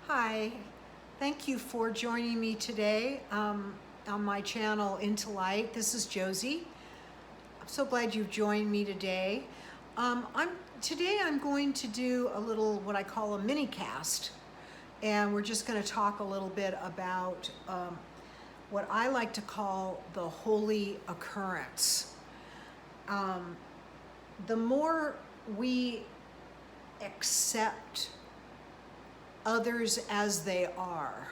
Hi, thank you for joining me today on my channel Into Light. This is Josie. I'm so glad you've joined me today. Today I'm going to do a little what I call a mini cast, and we're just going to talk a little bit about what I like to call the holy occurrence. The more we accept others as they are,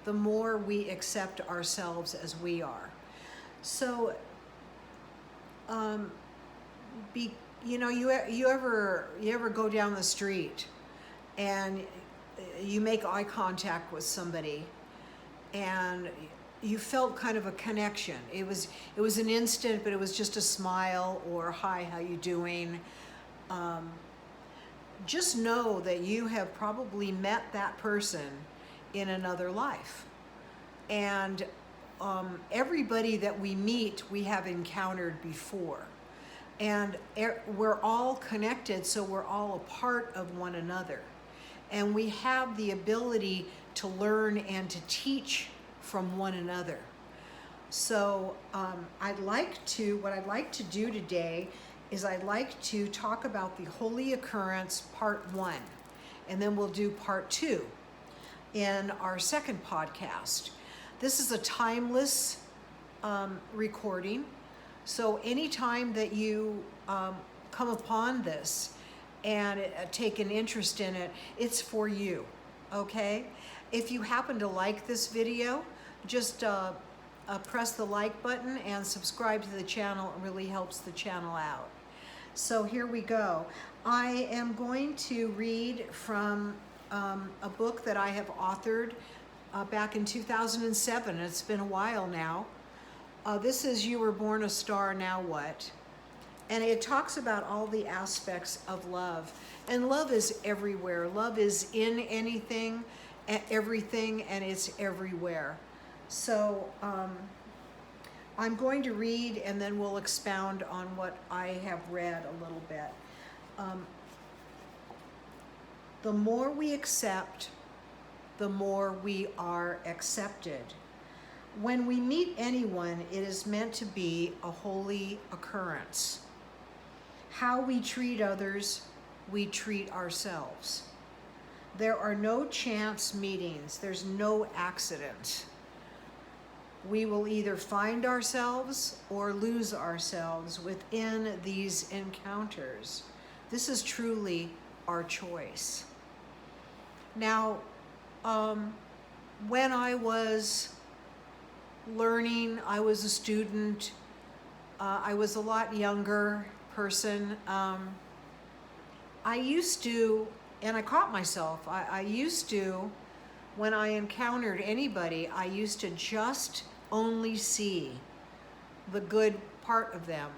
the more we accept ourselves as we are. So, you ever go down the street and you make eye contact with somebody, and you felt kind of a connection. It was an instant, but it was just a smile or hi, how you doing? Just know that you have probably met that person in another life. And everybody that we meet, we have encountered before. And we're all connected, so we're all a part of one another. And we have the ability to learn and to teach from one another. So what I'd like to do today is I'd like to talk about the Holy Occurrence Part 1, and then we'll do Part 2 in our second podcast. This is a timeless recording, so anytime that you come upon this and take an interest in it, it's for you, okay? If you happen to like this video, just press the like button and subscribe to the channel. It really helps the channel out. So here we go. I am going to read from a book that I have authored back in 2007. It's been a while now. This is You Were Born a Star, Now What? And it talks about all the aspects of love. And love is everywhere. Love is in anything, everything, and it's everywhere. So I'm going to read, and then we'll expound on what I have read a little bit. The more we accept, the more we are accepted. When we meet anyone, it is meant to be a holy occurrence. How we treat others, we treat ourselves. There are no chance meetings. There's no accident. We will either find ourselves or lose ourselves within these encounters. This is truly our choice. Now, when I was learning, I was a student, I was a lot younger person. I used to, and I caught myself, I used to, when I encountered anybody, I used to just only see the good part of them.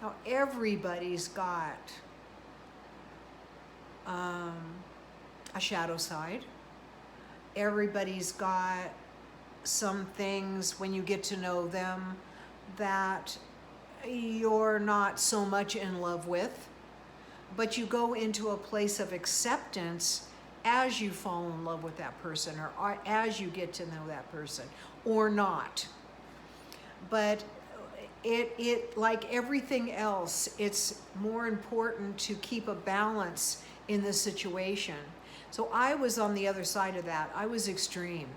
Now everybody's got a shadow side. Everybody's got some things when you get to know them that you're not so much in love with, but you go into a place of acceptance as you fall in love with that person, or as you get to know that person, or not. But it like everything else, it's more important to keep a balance in the situation. So I was on the other side of that. I was extreme.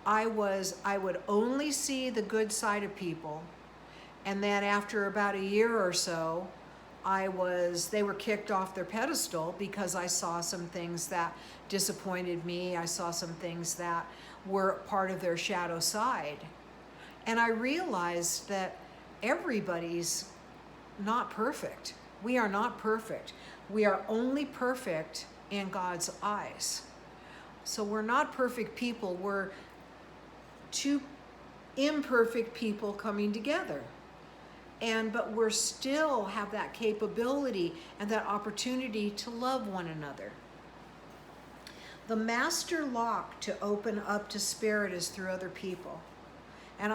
I would only see the good side of people, and then after about a year or so, they were kicked off their pedestal because I saw some things that disappointed me. I saw some things that were part of their shadow side. And I realized that everybody's not perfect. We are not perfect. We are only perfect in God's eyes. So we're not perfect people. We're two imperfect people coming together. But we're still have that capability and that opportunity to love one another. The master lock to open up to spirit is through other people. And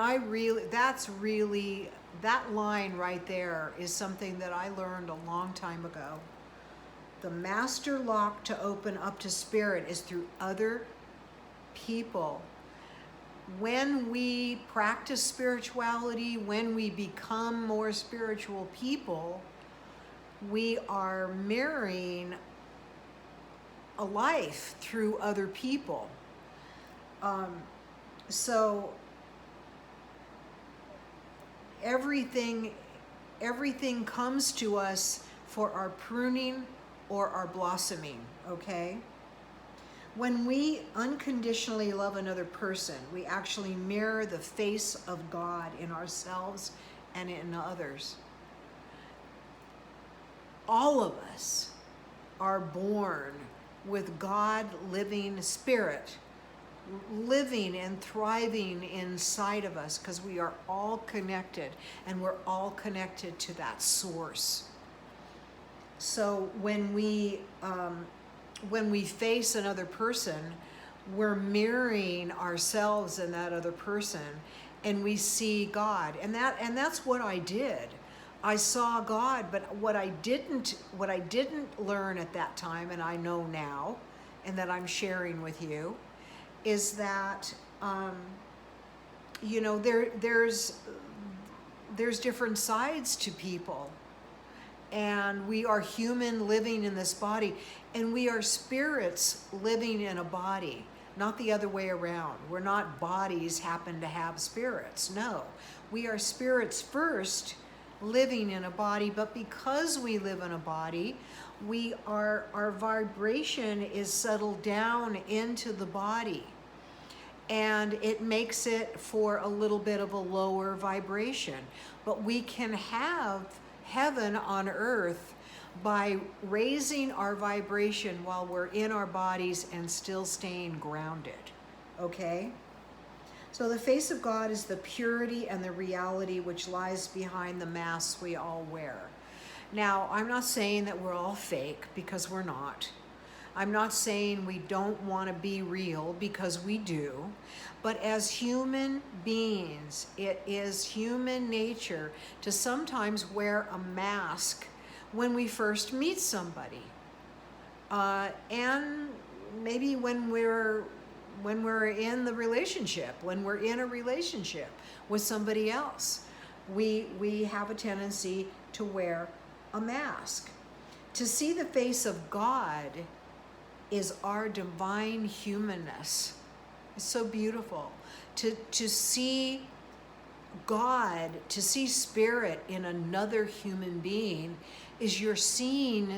that line right there is something that I learned a long time ago. The master lock to open up to spirit is through other people, when we practice spirituality, when we become more spiritual people, we are mirroring a life through other people. So everything comes to us for our pruning or our blossoming, okay? When we unconditionally love another person, we actually mirror the face of God in ourselves and in others. All of us are born with God living spirit, living and thriving inside of us, because we are all connected, and we're all connected to that source. So when we face another person, we're mirroring ourselves in that other person, and we see God. And that's what I did. I saw God, but what I didn't learn at that time, and I know now, and that I'm sharing with you, is that there's different sides to people. And we are human living in this body, and we are spirits living in a body, not the other way around. We're not bodies happen to have spirits. No, we are spirits first living in a body, but because we live in a body, our vibration is settled down into the body, and it makes it for a little bit of a lower vibration. But we can have heaven on earth by raising our vibration while we're in our bodies and still staying grounded, okay? So the face of God is the purity and the reality which lies behind the masks we all wear. Now, I'm not saying that we're all fake, because we're not. I'm not saying we don't want to be real, because we do. But as human beings, it is human nature to sometimes wear a mask when we first meet somebody. And maybe when we're in the relationship, when we're in a relationship with somebody else, we have a tendency to wear a mask. To see the face of God is our divine humanness. It's so beautiful. To see God, to see spirit in another human being, is you're seeing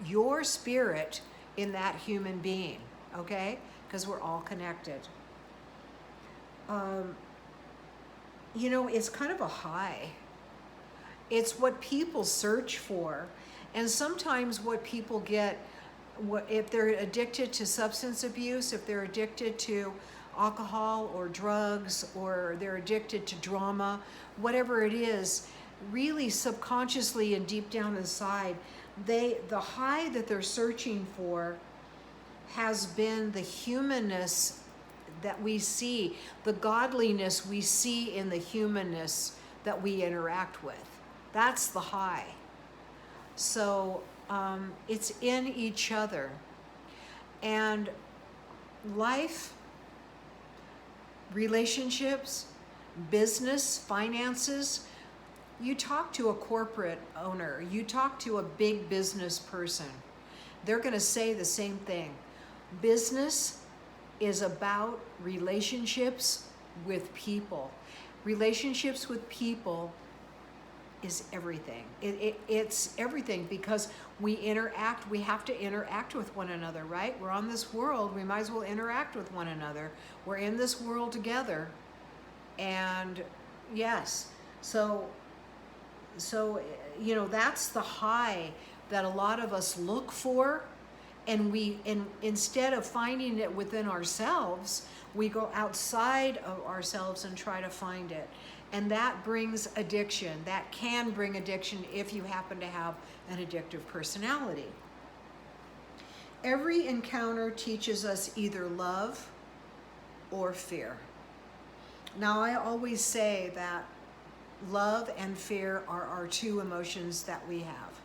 your spirit in that human being, okay? Because we're all connected. It's kind of a high. It's what people search for. And sometimes what people get, if they're addicted to substance abuse, if they're addicted to alcohol or drugs, or they're addicted to drama, whatever it is, really subconsciously and deep down inside, the high that they're searching for has been the humanness that we see, the godliness we see in the humanness that we interact with. That's the high. So it's in each other. And life, relationships, business, finances, you talk to a corporate owner, you talk to a big business person, they're going to say the same thing. Business is about relationships with people. Relationships with people is everything. It's everything, because we have to interact with one another, right? We're on this world, we might as well interact with one another. We're in this world together. And yes, so that's the high that a lot of us look for, and instead of finding it within ourselves, we go outside of ourselves and try to find it. And that brings addiction. That can bring addiction if you happen to have an addictive personality. Every encounter teaches us either love or fear. Now, I always say that love and fear are our two emotions that we have.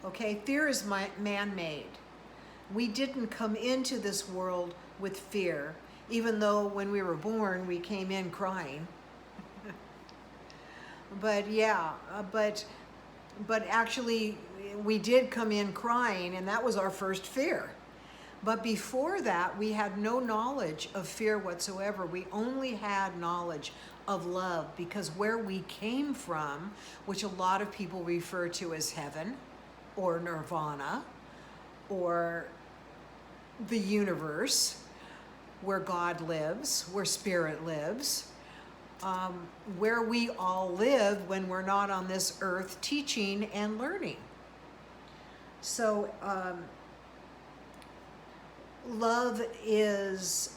Okay, fear is man-made. We didn't come into this world with fear, even though when we were born, we came in crying. But yeah, but actually we did come in crying, and that was our first fear. But before that, we had no knowledge of fear whatsoever. We only had knowledge of love, because where we came from, which a lot of people refer to as heaven or nirvana or the universe, where God lives, where spirit lives, where we all live when we're not on this earth teaching and learning. So love is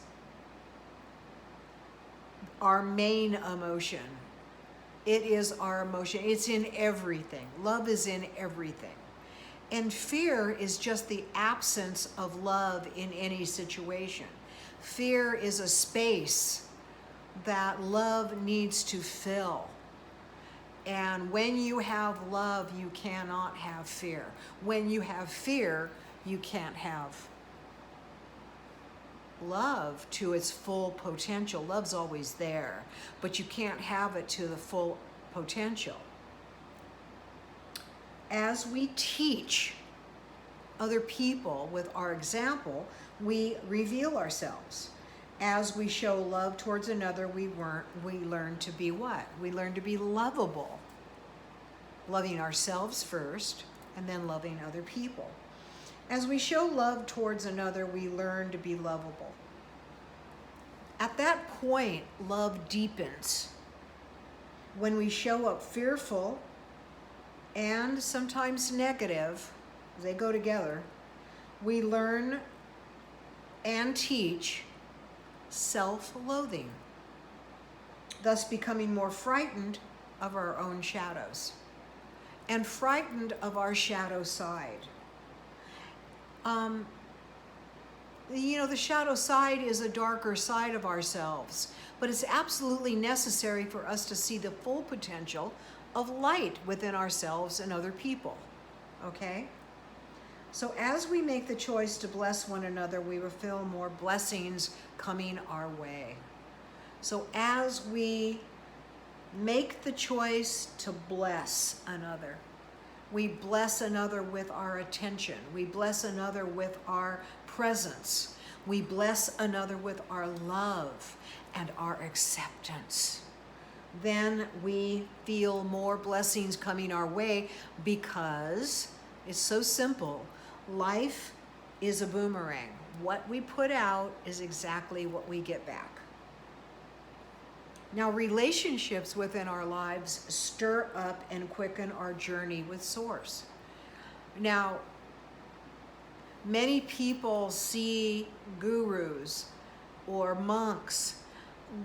our main emotion. It is our emotion. It's in everything. Love is in everything. And fear is just the absence of love in any situation. Fear is a space that love needs to fill. And when you have love, you cannot have fear. When you have fear, you can't have love to its full potential. Love's always there, but you can't have it to the full potential. As we teach other people with our example, we reveal ourselves. As we show love towards another, we learn to be what? We learn to be lovable. Loving ourselves first, and then loving other people. As we show love towards another, we learn to be lovable. At that point, love deepens. When we show up fearful and sometimes negative, they go together, we learn and teach self-loathing, thus becoming more frightened of our own shadows and frightened of our shadow side. The shadow side is a darker side of ourselves, but it's absolutely necessary for us to see the full potential of light within ourselves and other people, okay? So as we make the choice to bless one another, we will feel more blessings coming our way. So as we make the choice to bless another, we bless another with our attention. We bless another with our presence. We bless another with our love and our acceptance. Then we feel more blessings coming our way, because it's so simple. Life is a boomerang. What we put out is exactly what we get back. Now, relationships within our lives stir up and quicken our journey with Source. Now, many people see gurus or monks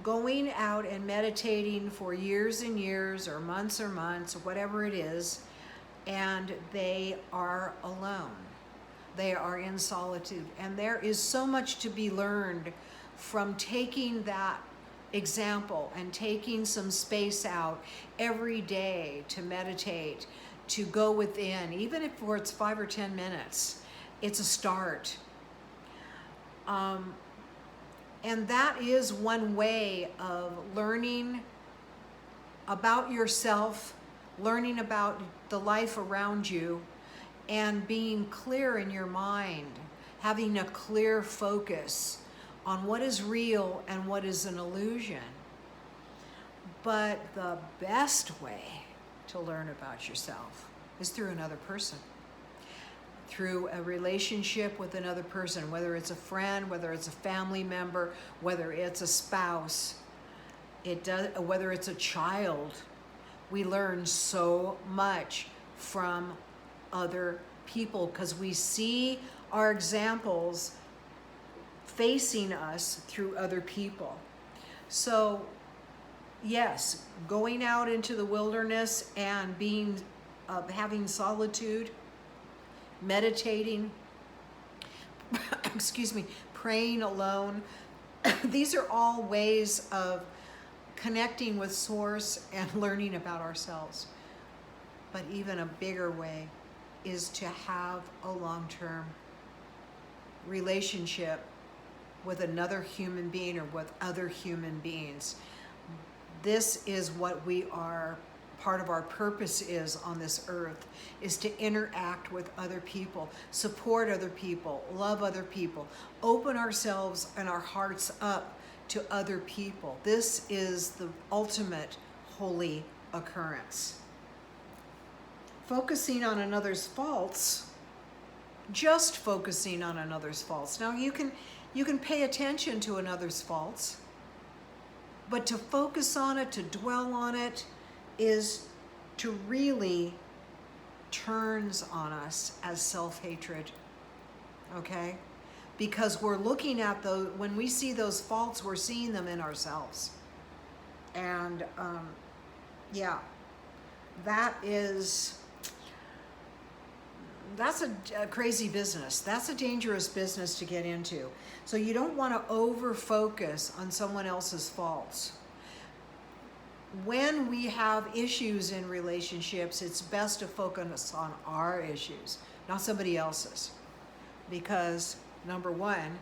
going out and meditating for years and years, or months, or whatever it is, and they are alone. They are in solitude. And there is so much to be learned from taking that example and taking some space out every day to meditate, to go within, even if it's 5 or 10 minutes. It's a start. And that is one way of learning about yourself, learning about the life around you, and being clear in your mind, having a clear focus on what is real and what is an illusion. But the best way to learn about yourself is through another person, through a relationship with another person, whether it's a friend, whether it's a family member, whether it's a spouse, whether it's a child. We learn so much from other people because we see our examples facing us through other people. So yes, going out into the wilderness and having solitude, meditating, praying alone, these are all ways of connecting with Source and learning about ourselves. But even a bigger way is to have a long-term relationship with another human being or with other human beings. This is what we are, part of our purpose is on this earth, is to interact with other people, support other people, love other people, open ourselves and our hearts up to other people. This is the ultimate holy occurrence. Focusing on another's faults, just focusing on another's faults. Now you can pay attention to another's faults, but to focus on it, to dwell on it, is to really turns on us as self-hatred, okay? Because we're looking at those, when we see those faults, we're seeing them in ourselves. And yeah, that's a crazy business. That's a dangerous business to get into. So you don't want to over-focus on someone else's faults. When we have issues in relationships, it's best to focus on our issues, not somebody else's. Because, number one,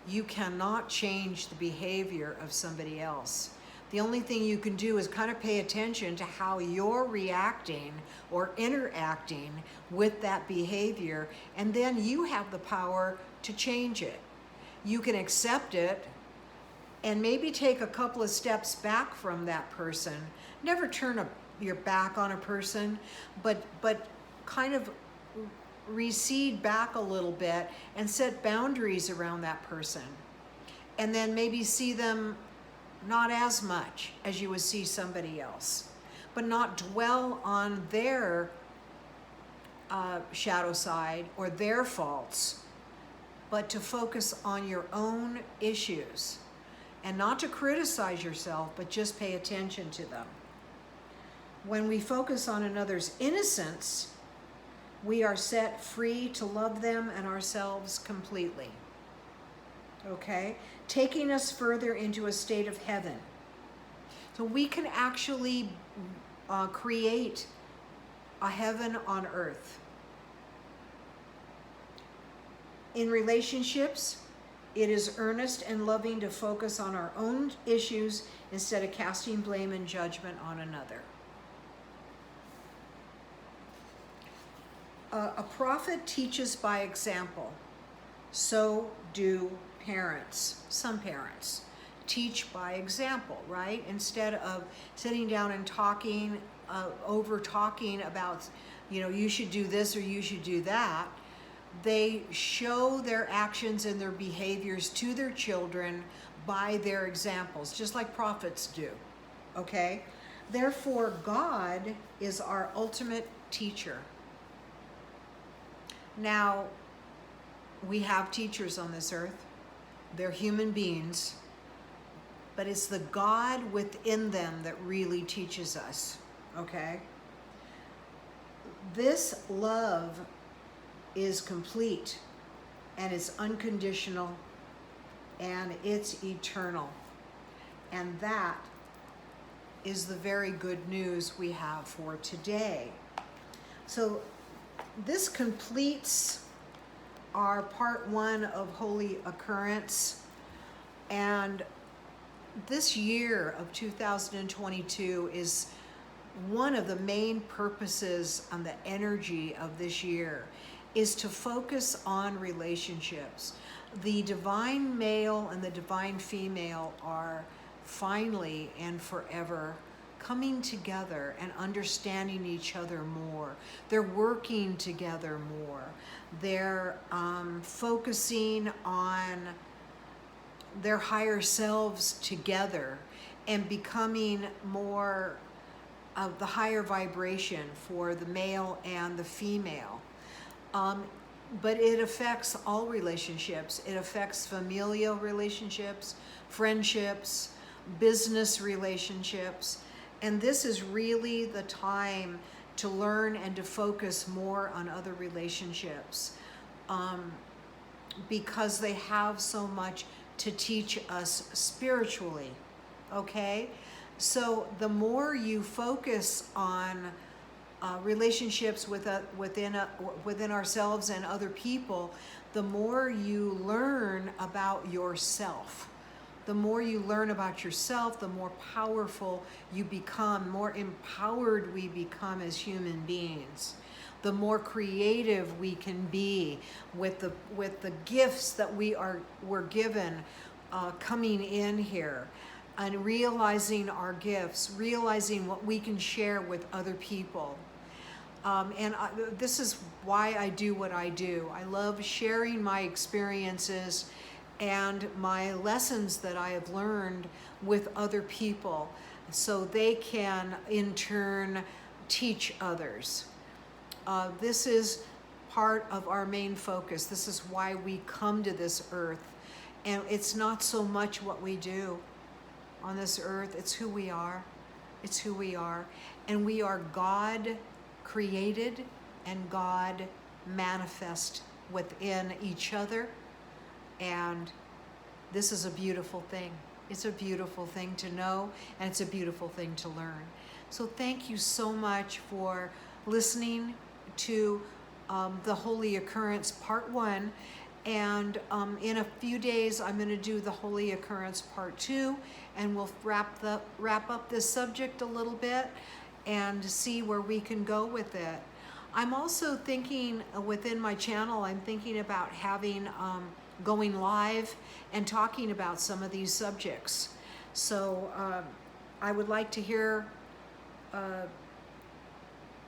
you cannot change the behavior of somebody else. The only thing you can do is kind of pay attention to how you're reacting or interacting with that behavior, and then you have the power to change it. You can accept it and maybe take a couple of steps back from that person. Never turn your back on a person, but kind of recede back a little bit and set boundaries around that person. And then maybe see them not as much as you would see somebody else, but not dwell on their shadow side or their faults, but to focus on your own issues. And not to criticize yourself, but just pay attention to them. When we focus on another's innocence, we are set free to love them and ourselves completely. Okay? Taking us further into a state of heaven. So we can actually create a heaven on earth. In relationships, it is earnest and loving to focus on our own issues instead of casting blame and judgment on another. A prophet teaches by example. So do parents. Some parents teach by example, right? Instead of sitting down and talking, over talking about, you should do this or you should do that. They show their actions and their behaviors to their children by their examples, just like prophets do, okay? Therefore, God is our ultimate teacher. Now, we have teachers on this earth. They're human beings, but it's the God within them that really teaches us, okay? This love is complete, and it's unconditional, and it's eternal. And that is the very good news we have for today. So this completes our part 1 of Holy Occurrence. And this year of 2022 is one of the main purposes on the energy of this year is to focus on relationships. The divine male and the divine female are finally and forever coming together and understanding each other more. They're working together more. They're focusing on their higher selves together and becoming more of the higher vibration for the male and the female. But it affects all relationships. It affects familial relationships, friendships, business relationships. And this is really the time to learn and to focus more on other relationships, because they have so much to teach us spiritually, okay? So the more you focus on relationships within ourselves and other people, the more you learn about yourself. The more you learn about yourself, the more powerful you become, more empowered we become as human beings. The more creative we can be with the gifts that we're given coming in here, and realizing our gifts, realizing what we can share with other people. This is why I do what I do. I love sharing my experiences and my lessons that I have learned with other people, so they can in turn teach others. This is part of our main focus. This is why we come to this earth. And it's not so much what we do on this earth, it's who we are. It's who we are. And we are God created and God manifest within each other. And this is a beautiful thing. It's a beautiful thing to know, and it's a beautiful thing to learn. So thank you so much for listening to the Holy Occurrence Part 1. And in a few days, I'm going to do the Holy Occurrence Part 2, and we'll wrap up this subject a little bit and see where we can go with it. I'm also thinking within my channel, I'm thinking about having going live and talking about some of these subjects. So I would like to hear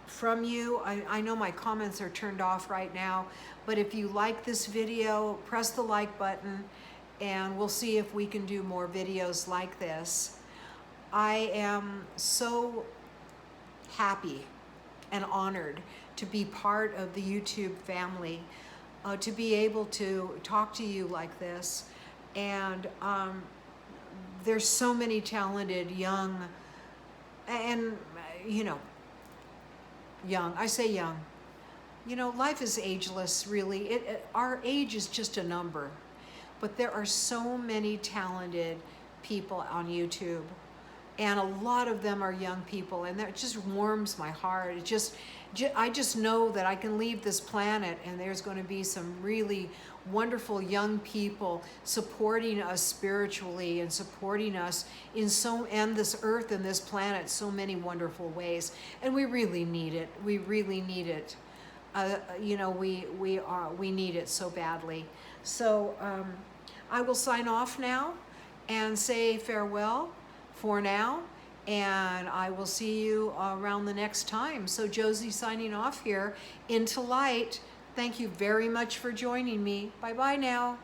from you. I know my comments are turned off right now, but if you like this video, press the like button, and we'll see if we can do more videos like this. I am so happy and honored to be part of the YouTube family, to be able to talk to you like this. And there's so many talented young, and young, I say young. Life is ageless, really. Our age is just a number. But there are so many talented people on YouTube. And a lot of them are young people. And that just warms my heart. I just know that I can leave this planet and there's going to be some really wonderful young people supporting us spiritually and supporting us and this earth and this planet so many wonderful ways. And we really need it. We really need it. We need it so badly. So I will sign off now and say farewell for now, and I will see you around the next time. So Josie signing off here, Into Light. Thank you very much for joining me. Bye-bye now.